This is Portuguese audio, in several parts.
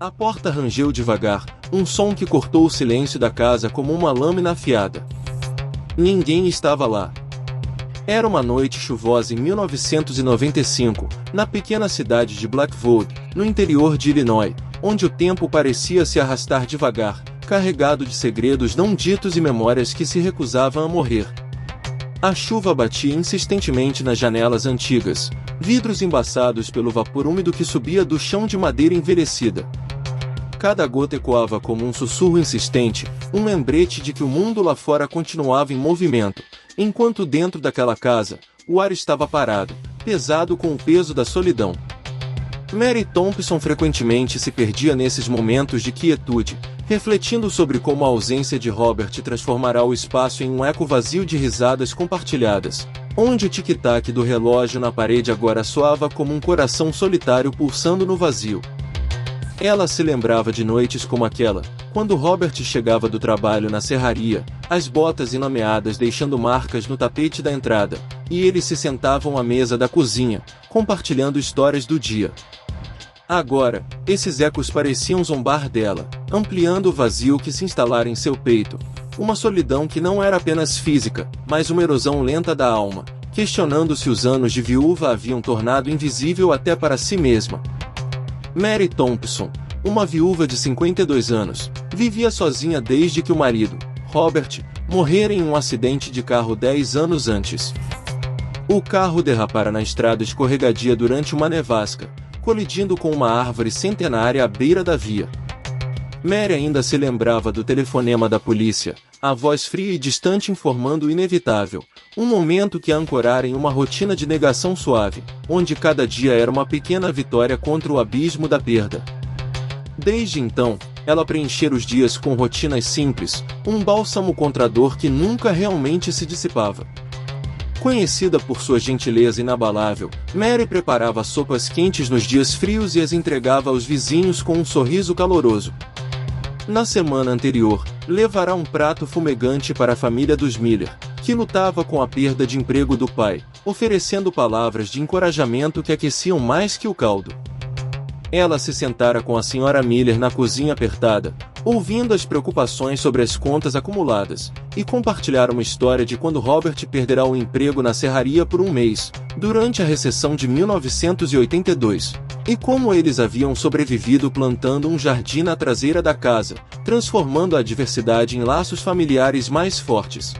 A porta rangeu devagar, um som que cortou o silêncio da casa como uma lâmina afiada. Ninguém estava lá. Era uma noite chuvosa em 1995, na pequena cidade de Blackwood, no interior de Illinois, onde o tempo parecia se arrastar devagar, carregado de segredos não ditos e memórias que se recusavam a morrer. A chuva batia insistentemente nas janelas antigas, vidros embaçados pelo vapor úmido que subia do chão de madeira envelhecida. Cada gota ecoava como um sussurro insistente, um lembrete de que o mundo lá fora continuava em movimento, enquanto dentro daquela casa, o ar estava parado, pesado com o peso da solidão. Mary Thompson frequentemente se perdia nesses momentos de quietude, refletindo sobre como a ausência de Robert transformará o espaço em um eco vazio de risadas compartilhadas, onde o tic-tac do relógio na parede agora soava como um coração solitário pulsando no vazio. Ela se lembrava de noites como aquela, quando Robert chegava do trabalho na serraria, as botas enomeadas deixando marcas no tapete da entrada, e eles se sentavam à mesa da cozinha, compartilhando histórias do dia. Agora, esses ecos pareciam zombar dela, ampliando o vazio que se instalara em seu peito, uma solidão que não era apenas física, mas uma erosão lenta da alma, questionando se os anos de viúva a haviam tornado invisível até para si mesma. Mary Thompson, uma viúva de 52 anos, vivia sozinha desde que o marido, Robert, morrera em um acidente de carro 10 anos antes. O carro derrapara na estrada escorregadia durante uma nevasca, colidindo com uma árvore centenária à beira da via. Mary ainda se lembrava do telefonema da polícia, a voz fria e distante informando o inevitável, um momento que a ancorara em uma rotina de negação suave, onde cada dia era uma pequena vitória contra o abismo da perda. Desde então, ela preenchera os dias com rotinas simples, um bálsamo contra a dor que nunca realmente se dissipava. Conhecida por sua gentileza inabalável, Mary preparava sopas quentes nos dias frios e as entregava aos vizinhos com um sorriso caloroso. Na semana anterior, levara um prato fumegante para a família dos Miller, que lutava com a perda de emprego do pai, oferecendo palavras de encorajamento que aqueciam mais que o caldo. Ela se sentara com a senhora Miller na cozinha apertada, ouvindo as preocupações sobre as contas acumuladas, e compartilhar uma história de quando Robert perderá o emprego na serraria por um mês, durante a recessão de 1982, e como eles haviam sobrevivido plantando um jardim na traseira da casa, transformando a adversidade em laços familiares mais fortes.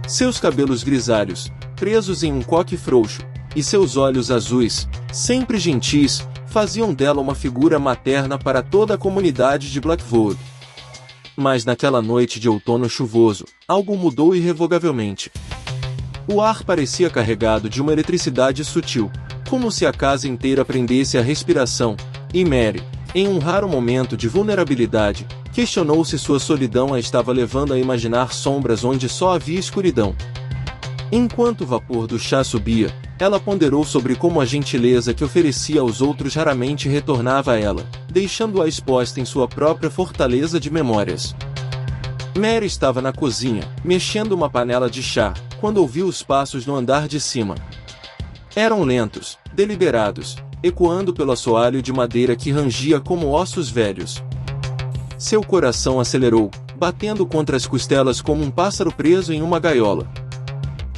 Seus cabelos grisalhos, presos em um coque frouxo, e seus olhos azuis, sempre gentis, faziam dela uma figura materna para toda a comunidade de Blackwood. Mas naquela noite de outono chuvoso, algo mudou irrevogavelmente. O ar parecia carregado de uma eletricidade sutil, como se a casa inteira prendesse a respiração, e Mary, em um raro momento de vulnerabilidade, questionou se sua solidão a estava levando a imaginar sombras onde só havia escuridão. Enquanto o vapor do chá subia, ela ponderou sobre como a gentileza que oferecia aos outros raramente retornava a ela, deixando-a exposta em sua própria fortaleza de memórias. Mary estava na cozinha, mexendo uma panela de chá, quando ouviu os passos no andar de cima. Eram lentos, deliberados, ecoando pelo assoalho de madeira que rangia como ossos velhos. Seu coração acelerou, batendo contra as costelas como um pássaro preso em uma gaiola.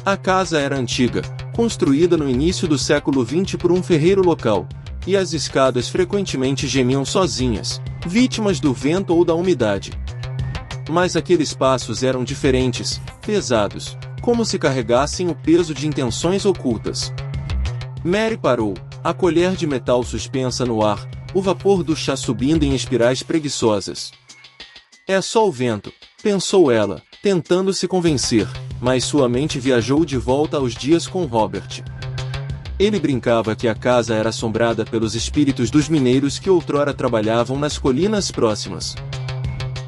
A casa era antiga, construída no início do século XX por um ferreiro local, e as escadas frequentemente gemiam sozinhas, vítimas do vento ou da umidade. Mas aqueles passos eram diferentes, pesados, como se carregassem o peso de intenções ocultas. Mary parou, a colher de metal suspensa no ar, o vapor do chá subindo em espirais preguiçosas. É só o vento, pensou ela, tentando se convencer, mas sua mente viajou de volta aos dias com Robert. Ele brincava que a casa era assombrada pelos espíritos dos mineiros que outrora trabalhavam nas colinas próximas.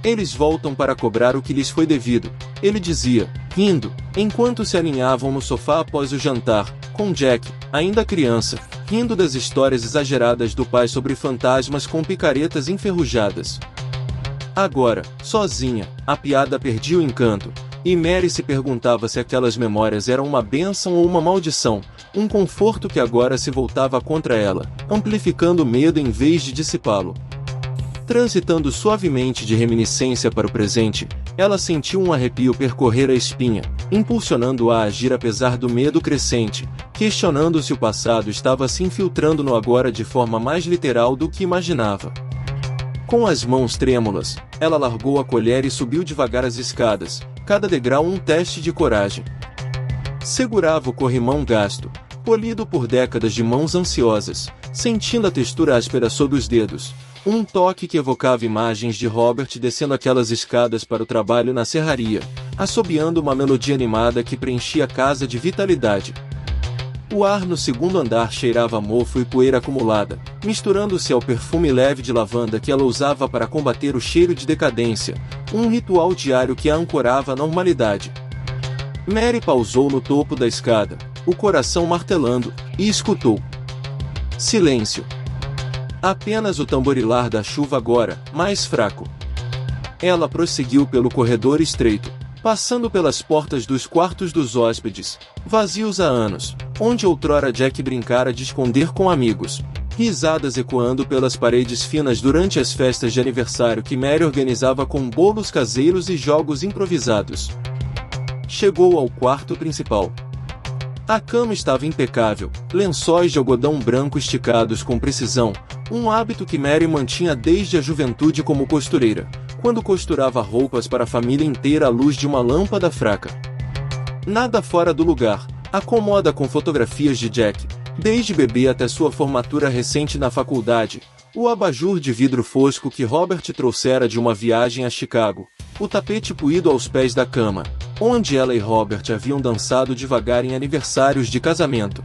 Eles voltam para cobrar o que lhes foi devido, ele dizia, rindo, enquanto se alinhavam no sofá após o jantar, com Jack, ainda criança, rindo das histórias exageradas do pai sobre fantasmas com picaretas enferrujadas. Agora, sozinha, a piada perdia o encanto, e Mary se perguntava se aquelas memórias eram uma bênção ou uma maldição, um conforto que agora se voltava contra ela, amplificando o medo em vez de dissipá-lo. Transitando suavemente de reminiscência para o presente, ela sentiu um arrepio percorrer a espinha, impulsionando-a a agir apesar do medo crescente, questionando se o passado estava se infiltrando no agora de forma mais literal do que imaginava. Com as mãos trêmulas, ela largou a colher e subiu devagar as escadas, cada degrau um teste de coragem. Segurava o corrimão gasto, polido por décadas de mãos ansiosas, sentindo a textura áspera sob os dedos, um toque que evocava imagens de Robert descendo aquelas escadas para o trabalho na serraria, assobiando uma melodia animada que preenchia a casa de vitalidade. O ar no segundo andar cheirava a mofo e poeira acumulada, misturando-se ao perfume leve de lavanda que ela usava para combater o cheiro de decadência, um ritual diário que a ancorava à normalidade. Mary pausou no topo da escada, o coração martelando, e escutou. Silêncio. Apenas o tamborilar da chuva agora, mais fraco. Ela prosseguiu pelo corredor estreito, passando pelas portas dos quartos dos hóspedes, vazios há anos, onde outrora Jack brincara de esconder com amigos. Risadas ecoando pelas paredes finas durante as festas de aniversário que Mary organizava com bolos caseiros e jogos improvisados. Chegou ao quarto principal. A cama estava impecável, lençóis de algodão branco esticados com precisão, um hábito que Mary mantinha desde a juventude como costureira, quando costurava roupas para a família inteira à luz de uma lâmpada fraca. Nada fora do lugar, a cômoda com fotografias de Jack, desde bebê até sua formatura recente na faculdade, o abajur de vidro fosco que Robert trouxera de uma viagem a Chicago, o tapete puído aos pés da cama, onde ela e Robert haviam dançado devagar em aniversários de casamento.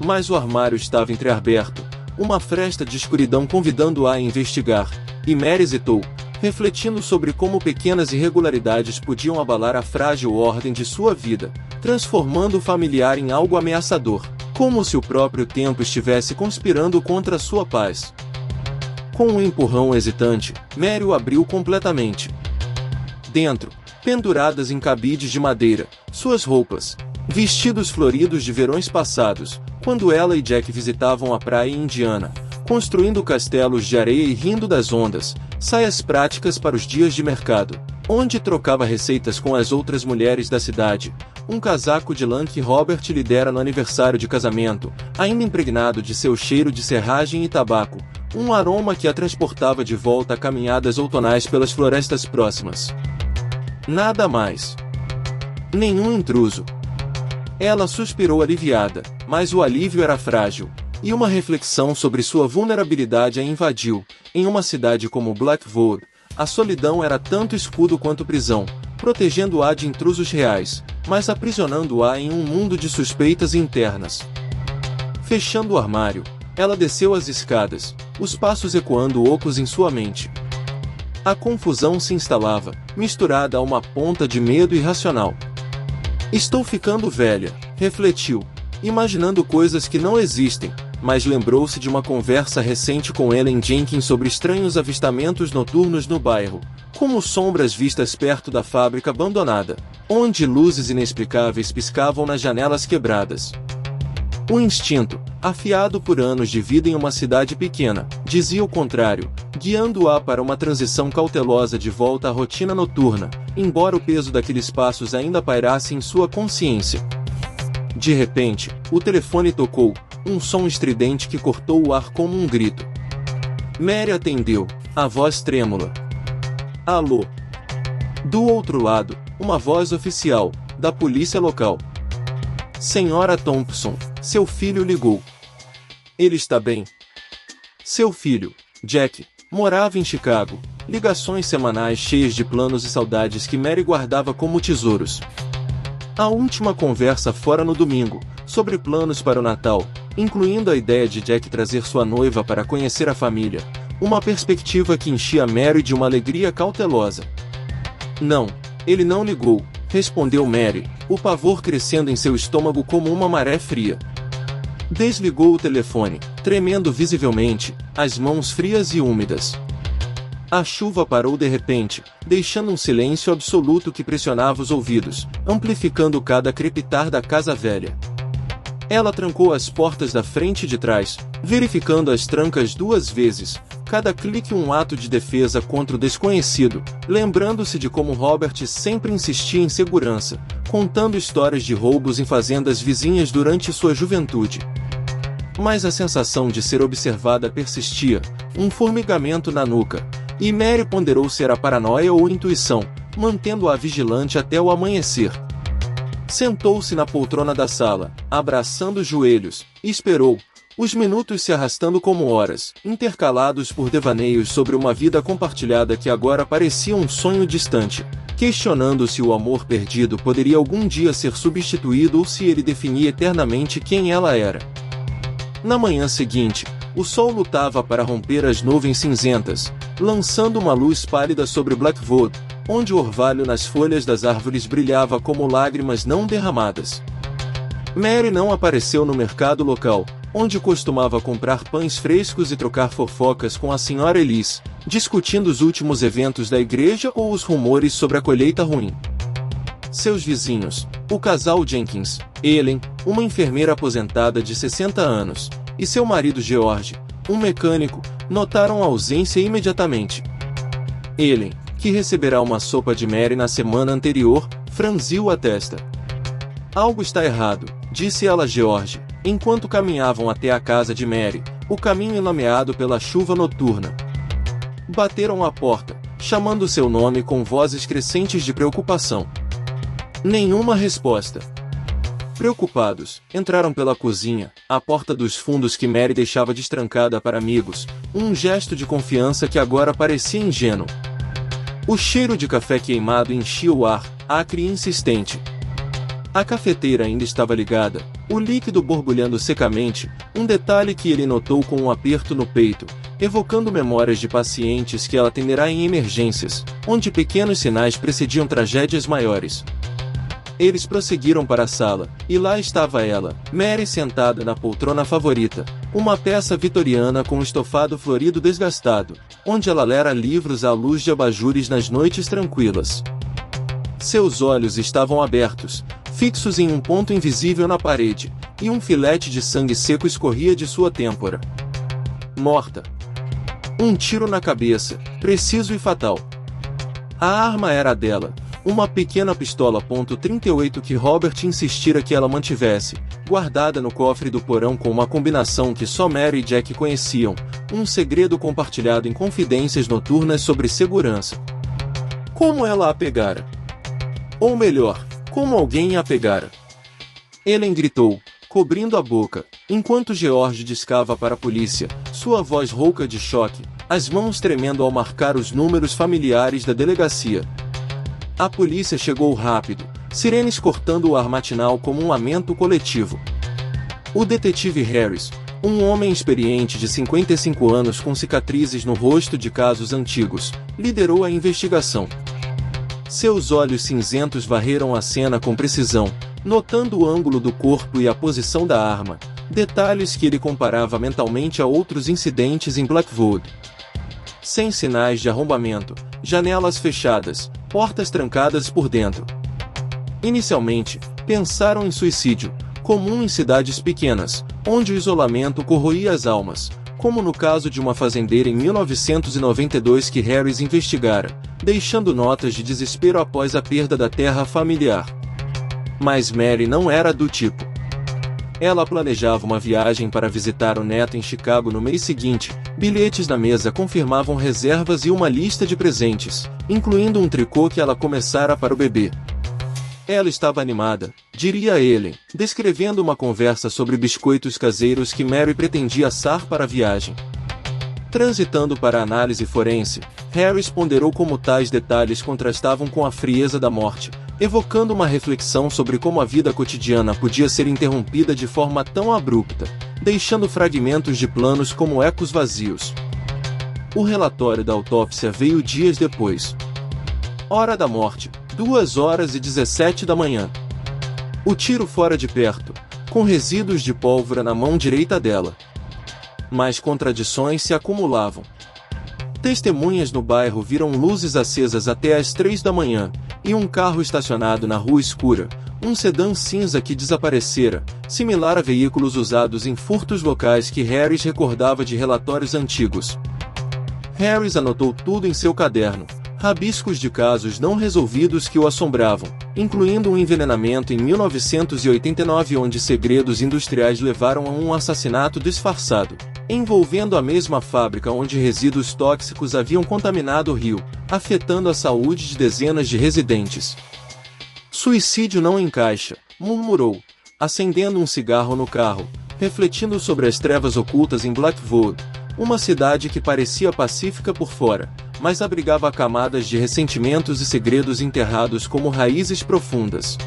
Mas o armário estava entreaberto, uma fresta de escuridão convidando-a a investigar, e Mary hesitou, refletindo sobre como pequenas irregularidades podiam abalar a frágil ordem de sua vida, transformando o familiar em algo ameaçador, como se o próprio tempo estivesse conspirando contra sua paz. Com um empurrão hesitante, Mary o abriu completamente. Dentro, penduradas em cabides de madeira, suas roupas, vestidos floridos de verões passados, quando ela e Jack visitavam a praia em Indiana, construindo castelos de areia e rindo das ondas, saias práticas para os dias de mercado, onde trocava receitas com as outras mulheres da cidade, um casaco de lã que Robert lhe dera no aniversário de casamento, ainda impregnado de seu cheiro de serragem e tabaco, um aroma que a transportava de volta a caminhadas outonais pelas florestas próximas. Nada mais. Nenhum intruso. Ela suspirou aliviada, mas o alívio era frágil, e uma reflexão sobre sua vulnerabilidade a invadiu. Em uma cidade como Blackwood, a solidão era tanto escudo quanto prisão, protegendo-a de intrusos reais, mas aprisionando-a em um mundo de suspeitas internas. Fechando o armário, ela desceu as escadas, os passos ecoando ocos em sua mente. A confusão se instalava, misturada a uma ponta de medo irracional. Estou ficando velha, refletiu, imaginando coisas que não existem, mas lembrou-se de uma conversa recente com Ellen Jenkins sobre estranhos avistamentos noturnos no bairro, como sombras vistas perto da fábrica abandonada, onde luzes inexplicáveis piscavam nas janelas quebradas. O instinto, afiado por anos de vida em uma cidade pequena, dizia o contrário, guiando-a para uma transição cautelosa de volta à rotina noturna, embora o peso daqueles passos ainda pairasse em sua consciência. De repente, o telefone tocou, um som estridente que cortou o ar como um grito. Mary atendeu, a voz trêmula. Alô? Do outro lado, uma voz oficial, da polícia local. Senhora Thompson, seu filho ligou. Ele está bem? Seu filho, Jack, morava em Chicago. Ligações semanais cheias de planos e saudades que Mary guardava como tesouros. A última conversa fora no domingo, sobre planos para o Natal, incluindo a ideia de Jack trazer sua noiva para conhecer a família, uma perspectiva que enchia Mary de uma alegria cautelosa. Não, ele não ligou, respondeu Mary, o pavor crescendo em seu estômago como uma maré fria. Desligou o telefone, tremendo visivelmente, as mãos frias e úmidas. A chuva parou de repente, deixando um silêncio absoluto que pressionava os ouvidos, amplificando cada crepitar da casa velha. Ela trancou as portas da frente e de trás, verificando as trancas 2 vezes, cada clique um ato de defesa contra o desconhecido, lembrando-se de como Robert sempre insistia em segurança, contando histórias de roubos em fazendas vizinhas durante sua juventude. Mas a sensação de ser observada persistia, um formigamento na nuca, e Mary ponderou se era paranoia ou intuição, mantendo-a vigilante até o amanhecer. Sentou-se na poltrona da sala, abraçando os joelhos, e esperou, os minutos se arrastando como horas, intercalados por devaneios sobre uma vida compartilhada que agora parecia um sonho distante, questionando se o amor perdido poderia algum dia ser substituído ou se ele definia eternamente quem ela era. Na manhã seguinte, o sol lutava para romper as nuvens cinzentas, lançando uma luz pálida sobre Blackwood, onde o orvalho nas folhas das árvores brilhava como lágrimas não derramadas. Mary não apareceu no mercado local, onde costumava comprar pães frescos e trocar fofocas com a Sra. Elise, discutindo os últimos eventos da igreja ou os rumores sobre a colheita ruim. Seus vizinhos, o casal Jenkins, Ellen, uma enfermeira aposentada de 60 anos, e seu marido George, um mecânico, notaram a ausência imediatamente. Ellen, que receberá uma sopa de Mary na semana anterior, franziu a testa. Algo está errado, disse ela a George, enquanto caminhavam até a casa de Mary, o caminho enlameado pela chuva noturna. Bateram à porta, chamando seu nome com vozes crescentes de preocupação. Nenhuma resposta. Preocupados, entraram pela cozinha, a porta dos fundos que Mary deixava destrancada para amigos, um gesto de confiança que agora parecia ingênuo. O cheiro de café queimado enchia o ar, acre e insistente. A cafeteira ainda estava ligada, o líquido borbulhando secamente, um detalhe que ele notou com um aperto no peito, evocando memórias de pacientes que ela atenderá em emergências, onde pequenos sinais precediam tragédias maiores. Eles prosseguiram para a sala, e lá estava ela, Mary sentada na poltrona favorita, uma peça vitoriana com um estofado florido desgastado, onde ela lera livros à luz de abajures nas noites tranquilas. Seus olhos estavam abertos, fixos em um ponto invisível na parede, e um filete de sangue seco escorria de sua têmpora. Morta. Um tiro na cabeça, preciso e fatal. A arma era a dela, uma pequena pistola .38 que Robert insistira que ela mantivesse, guardada no cofre do porão com uma combinação que só Mary e Jack conheciam, um segredo compartilhado em confidências noturnas sobre segurança. Como ela a pegara? Ou melhor, como alguém a pegara? Ellen gritou, cobrindo a boca, enquanto George discava para a polícia, sua voz rouca de choque, as mãos tremendo ao marcar os números familiares da delegacia. A polícia chegou rápido, sirenes cortando o ar matinal como um lamento coletivo. O detetive Harris, um homem experiente de 55 anos com cicatrizes no rosto de casos antigos, liderou a investigação. Seus olhos cinzentos varreram a cena com precisão, notando o ângulo do corpo e a posição da arma, detalhes que ele comparava mentalmente a outros incidentes em Blackwood. Sem sinais de arrombamento, janelas fechadas, portas trancadas por dentro. Inicialmente, pensaram em suicídio, comum em cidades pequenas, onde o isolamento corroía as almas, como no caso de uma fazendeira em 1992 que Harris investigara, deixando notas de desespero após a perda da terra familiar. Mas Mary não era do tipo. Ela planejava uma viagem para visitar o neto em Chicago no mês seguinte, bilhetes na mesa confirmavam reservas e uma lista de presentes, incluindo um tricô que ela começara para o bebê. Ela estava animada, diria Ellen, descrevendo uma conversa sobre biscoitos caseiros que Mary pretendia assar para a viagem. Transitando para a análise forense, Harris ponderou como tais detalhes contrastavam com a frieza da morte, evocando uma reflexão sobre como a vida cotidiana podia ser interrompida de forma tão abrupta, deixando fragmentos de planos como ecos vazios. O relatório da autópsia veio dias depois. Hora da morte, 2h17 da manhã. O tiro fora de perto, com resíduos de pólvora na mão direita dela. Mas contradições se acumulavam. Testemunhas no bairro viram luzes acesas até às 3 da manhã, e um carro estacionado na rua escura, um sedã cinza que desaparecera, similar a veículos usados em furtos locais que Harris recordava de relatórios antigos. Harris anotou tudo em seu caderno, rabiscos de casos não resolvidos que o assombravam, incluindo um envenenamento em 1989 onde segredos industriais levaram a um assassinato disfarçado, envolvendo a mesma fábrica onde resíduos tóxicos haviam contaminado o rio, afetando a saúde de dezenas de residentes. Suicídio não encaixa, murmurou, acendendo um cigarro no carro, refletindo sobre as trevas ocultas em Blackwood, uma cidade que parecia pacífica por fora, mas abrigava camadas de ressentimentos e segredos enterrados como raízes profundas.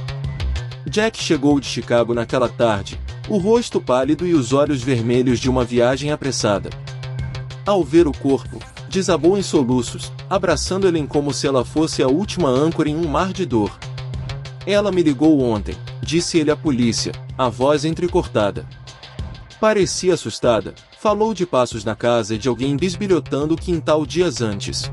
Jack chegou de Chicago naquela tarde, o rosto pálido e os olhos vermelhos de uma viagem apressada. Ao ver o corpo, desabou em soluços, abraçando Ellen como se ela fosse a última âncora em um mar de dor. Ela me ligou ontem, disse ele à polícia, a voz entrecortada. Parecia assustada, falou de passos na casa e de alguém bisbilhotando o quintal dias antes.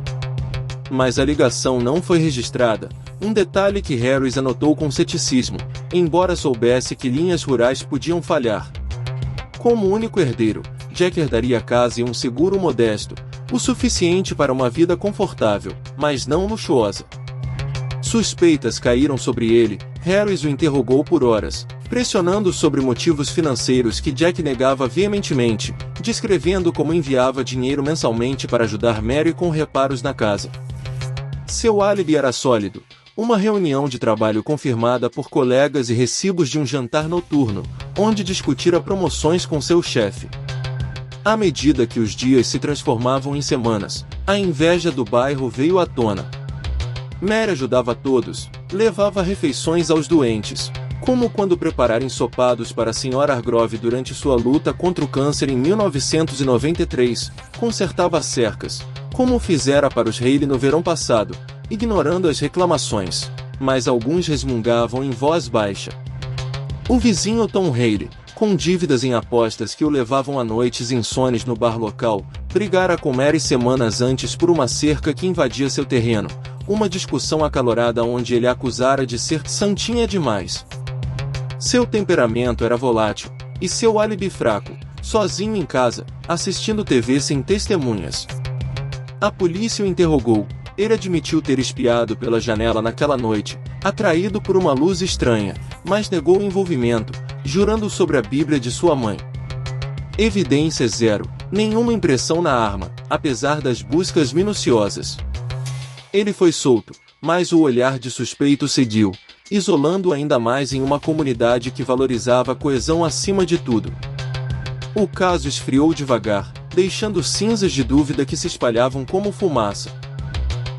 Mas a ligação não foi registrada, um detalhe que Harris anotou com ceticismo, embora soubesse que linhas rurais podiam falhar. Como único herdeiro, Jack herdaria a casa e um seguro modesto, o suficiente para uma vida confortável, mas não luxuosa. Suspeitas caíram sobre ele, Harris o interrogou por horas, pressionando sobre motivos financeiros que Jack negava veementemente, descrevendo como enviava dinheiro mensalmente para ajudar Mary com reparos na casa. Seu álibi era sólido, uma reunião de trabalho confirmada por colegas e recibos de um jantar noturno, onde discutira promoções com seu chefe. À medida que os dias se transformavam em semanas, a inveja do bairro veio à tona. Mary ajudava todos, levava refeições aos doentes, como quando preparar ensopados para a Sra. Hargrove durante sua luta contra o câncer em 1993, consertava cercas, como fizera para os Haley no verão passado, ignorando as reclamações, mas alguns resmungavam em voz baixa. O vizinho Tom Haley, com dívidas em apostas que o levavam a noites insones no bar local, brigara com Mary semanas antes por uma cerca que invadia seu terreno, uma discussão acalorada onde ele a acusara de ser santinha demais. Seu temperamento era volátil, e seu álibi fraco, sozinho em casa, assistindo TV sem testemunhas. A polícia o interrogou, ele admitiu ter espiado pela janela naquela noite, atraído por uma luz estranha, mas negou o envolvimento, jurando sobre a Bíblia de sua mãe. Evidência zero, nenhuma impressão na arma, apesar das buscas minuciosas. Ele foi solto, mas o olhar de suspeito seguiu, isolando-o ainda mais em uma comunidade que valorizava a coesão acima de tudo. O caso esfriou devagar, deixando cinzas de dúvida que se espalhavam como fumaça.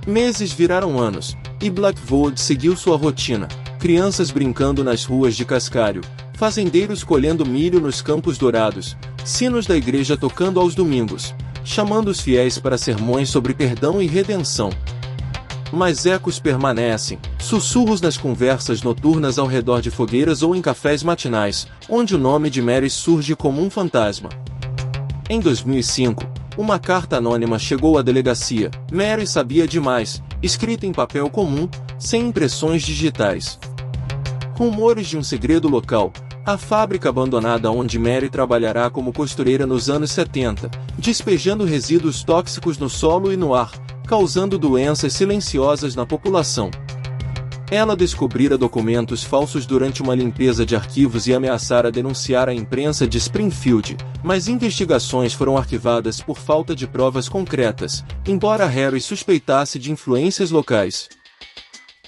Meses viraram anos, e Blackwood seguiu sua rotina, crianças brincando nas ruas de cascalho, fazendeiros colhendo milho nos campos dourados, sinos da igreja tocando aos domingos, chamando os fiéis para sermões sobre perdão e redenção. Mas ecos permanecem, sussurros nas conversas noturnas ao redor de fogueiras ou em cafés matinais, onde o nome de Mary surge como um fantasma. Em 2005, uma carta anônima chegou à delegacia, Mary sabia demais, escrita em papel comum, sem impressões digitais. Rumores de um segredo local, a fábrica abandonada onde Mary trabalhará como costureira nos anos 70, despejando resíduos tóxicos no solo e no ar, causando doenças silenciosas na população. Ela descobrira documentos falsos durante uma limpeza de arquivos e ameaçara denunciar a imprensa de Springfield, mas investigações foram arquivadas por falta de provas concretas, embora Harris suspeitasse de influências locais.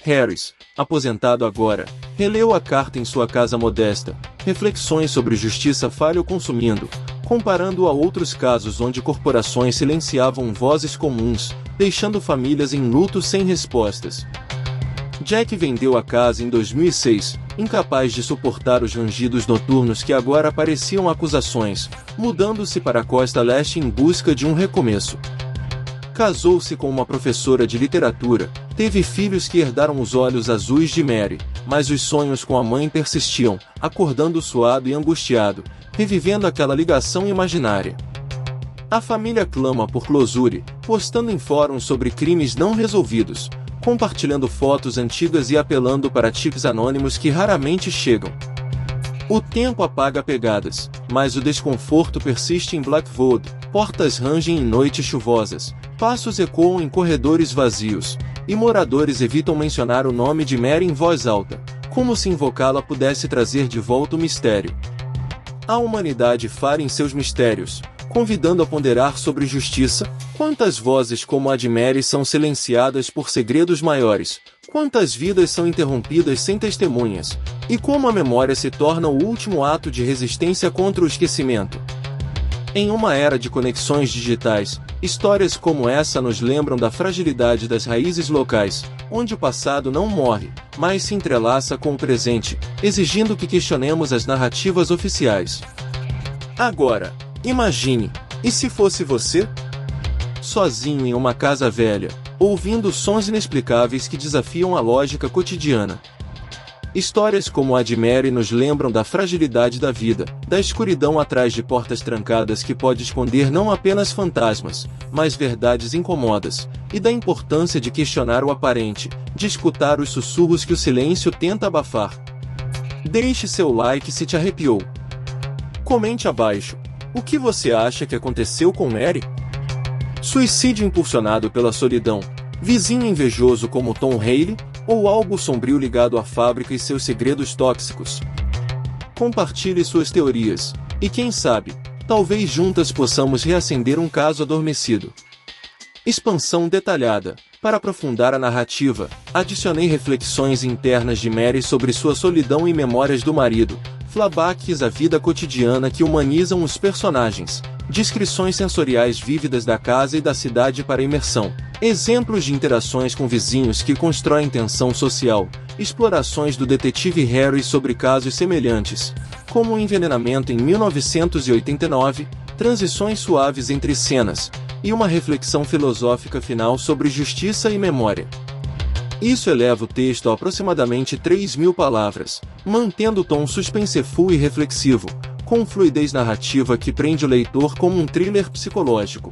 Harris, aposentado agora, releu a carta em sua casa modesta, reflexões sobre justiça falha ou consumindo, comparando a outros casos onde corporações silenciavam vozes comuns, deixando famílias em luto sem respostas. Jack vendeu a casa em 2006, incapaz de suportar os rangidos noturnos que agora pareciam acusações, mudando-se para a costa leste em busca de um recomeço. Casou-se com uma professora de literatura, teve filhos que herdaram os olhos azuis de Mary, mas os sonhos com a mãe persistiam, acordando suado e angustiado, revivendo aquela ligação imaginária. A família clama por closure, postando em fóruns sobre crimes não resolvidos, compartilhando fotos antigas e apelando para tips anônimos que raramente chegam. O tempo apaga pegadas, mas o desconforto persiste em Blackwood, portas rangem em noites chuvosas, passos ecoam em corredores vazios, e moradores evitam mencionar o nome de Mary em voz alta, como se invocá-la pudesse trazer de volta o mistério. A humanidade fara em seus mistérios, convidando a ponderar sobre justiça. Quantas vozes como a de Mary são silenciadas por segredos maiores? Quantas vidas são interrompidas sem testemunhas? E como a memória se torna o último ato de resistência contra o esquecimento? Em uma era de conexões digitais, histórias como essa nos lembram da fragilidade das raízes locais, onde o passado não morre, mas se entrelaça com o presente, exigindo que questionemos as narrativas oficiais. Agora, imagine, e se fosse você? Sozinho em uma casa velha, ouvindo sons inexplicáveis que desafiam a lógica cotidiana. Histórias como a de Mary nos lembram da fragilidade da vida, da escuridão atrás de portas trancadas que pode esconder não apenas fantasmas, mas verdades incomodas, e da importância de questionar o aparente, de escutar os sussurros que o silêncio tenta abafar. Deixe seu like se te arrepiou. Comente abaixo. O que você acha que aconteceu com Mary? Suicídio impulsionado pela solidão, vizinho invejoso como Tom Haley, ou algo sombrio ligado à fábrica e seus segredos tóxicos? Compartilhe suas teorias, e quem sabe, talvez juntas possamos reacender um caso adormecido. Expansão detalhada. Para aprofundar a narrativa, adicionei reflexões internas de Mary sobre sua solidão e memórias do marido, flashbacks à vida cotidiana que humanizam os personagens, descrições sensoriais vívidas da casa e da cidade para imersão, exemplos de interações com vizinhos que constroem tensão social, explorações do detetive Harry sobre casos semelhantes, como o envenenamento em 1989, transições suaves entre cenas, e uma reflexão filosófica final sobre justiça e memória. Isso eleva o texto a aproximadamente 3.000 palavras, mantendo o tom suspenseful e reflexivo, com fluidez narrativa que prende o leitor como um thriller psicológico.